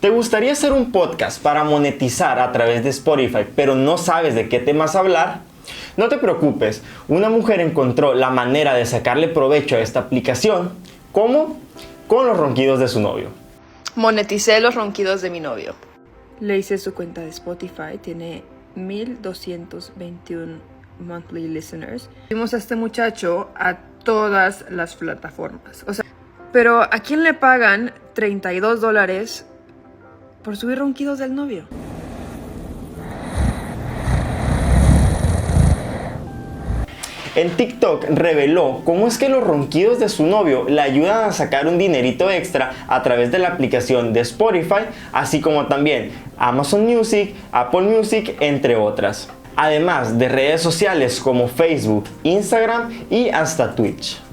¿Te gustaría hacer un podcast para monetizar a través de Spotify, pero no sabes de qué temas hablar? No te preocupes, una mujer encontró la manera de sacarle provecho a esta aplicación. ¿Cómo? Con los ronquidos de su novio. Moneticé los ronquidos de mi novio. Le hice su cuenta de Spotify, tiene 1221 monthly listeners. Vimos a este muchacho a todas las plataformas. Pero ¿a quién le pagan $32 por subir ronquidos del novio? En TikTok reveló cómo es que los ronquidos de su novio le ayudan a sacar un dinerito extra a través de la aplicación de Spotify, así como también Amazon Music, Apple Music, entre otras. Además de redes sociales como Facebook, Instagram y hasta Twitch.